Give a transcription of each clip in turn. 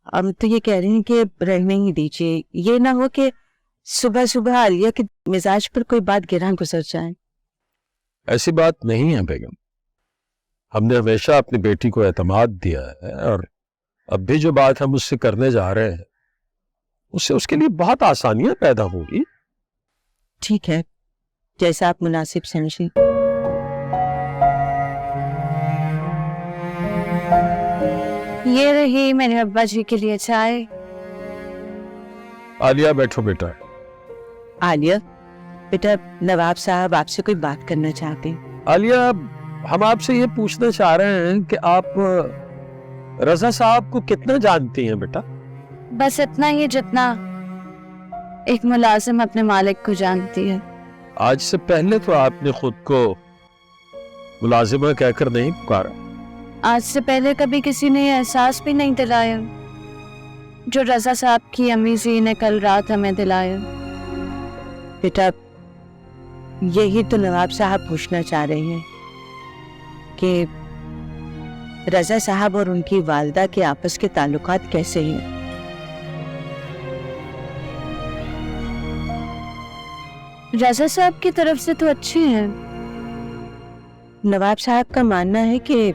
ہم تو یہ کہہ رہے ہیں کہ رہنے ہی دیجیے، یہ نہ ہو کہ صبح صبح عالیہ کے مزاج پر کوئی بات گراں گزر جائے۔ ایسی بات نہیں ہے بیگم، ہم نے ہمیشہ اپنی بیٹی کو اعتماد دیا ہے، اور اب بھی جو بات ہم اس سے کرنے جا رہے ہیں اس سے اس کے لیے بہت آسانیاں پیدا ہوں گی۔ ٹھیک ہے، جیسا آپ مناسب سمجھیں۔ یہ رہی میرے ابا جی کے لیے چائے۔ عالیہ بیٹھو بیٹا۔ عالیہ بیٹا، نواب صاحب آپ سے کوئی بات کرنا چاہتے ہیں۔ عالیہ، ہم آپ سے یہ پوچھنا چاہ رہے ہیں کہ آپ رضا صاحب کو کتنا جانتی ہیں بیٹا؟ بس اتنا ہی جتنا ایک ملازم اپنے مالک کو جانتی ہے۔ آج سے پہلے تو آپ نے خود کو ملازمہ کہہ کر نہیں پکارا۔ آج سے پہلے کبھی کسی نے یہ احساس بھی نہیں دلایا جو رضا صاحب کی امی جی نے کل رات ہمیں دلایا۔ بیٹا یہی تو نواب صاحب پوچھنا چاہ رہے ہیں کہ رضا صاحب اور ان کی والدہ کے آپس کے تعلقات کیسے ہیں؟ رضا صاحب کی طرف سے تو اچھے ہیں۔ نواب صاحب کا ماننا ہے کہ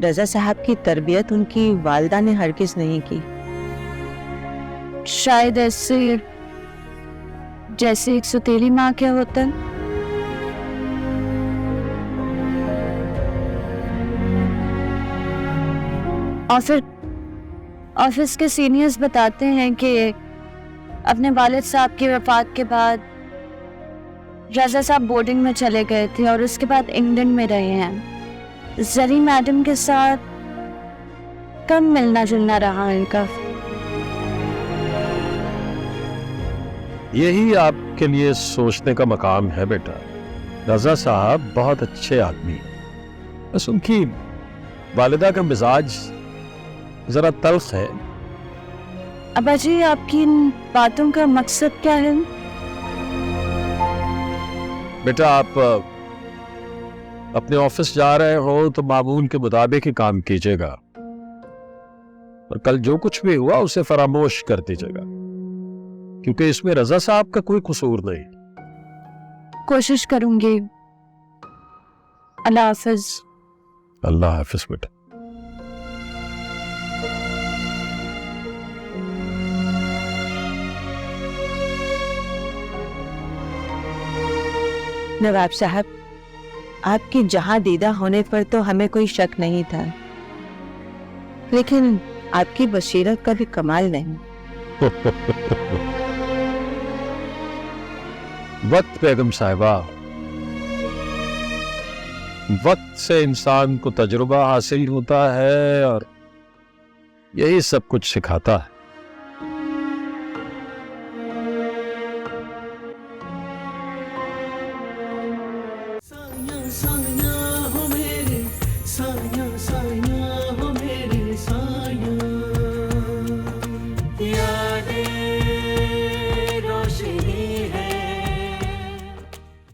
رضا صاحب کی تربیت ان کی والدہ نے ہرگز نہیں کی۔ شاید ایسے جیسے ایک ستیلی ماں کیا ہوتا ہے۔ آفس کے سینئرز بتاتے ہیں کہ اپنے والد صاحب کی وفات کے بعد رضا صاحب بورڈنگ میں چلے گئے تھے اور اس کے بعد انگلینڈ میں رہے ہیں۔ زری میڈم کے ساتھ کم ملنا جلنا رہا ان کا۔ یہی آپ کے لیے سوچنے کا مقام ہے بیٹا۔ رضا صاحب بہت اچھے آدمی ہیں، بس ان کی والدہ کا مزاج ذرا تلخ ہے۔ ابا جی، آپ کی ان باتوں کا مقصد کیا ہے؟ بیٹا آپ اپنے آفس جا رہے ہو تو معمول کے مطابق ہی کام کیجیے گا، اور کل جو کچھ بھی ہوا اسے فراموش کر دیجیے گا، کیونکہ اس میں رضا صاحب کا کوئی قصور نہیں۔ کوشش کروں گی۔ اللہ حافظ۔ اللہ حافظ بیٹا۔ نواب صاحب، آپ کی جہاں دیدہ ہونے پر تو ہمیں کوئی شک نہیں تھا، لیکن آپ کی بصیرت کا بھی کمال نہیں۔ وقت بیگم صاحبہ، وقت سے انسان کو تجربہ حاصل ہوتا ہے اور یہی سب کچھ سکھاتا ہے۔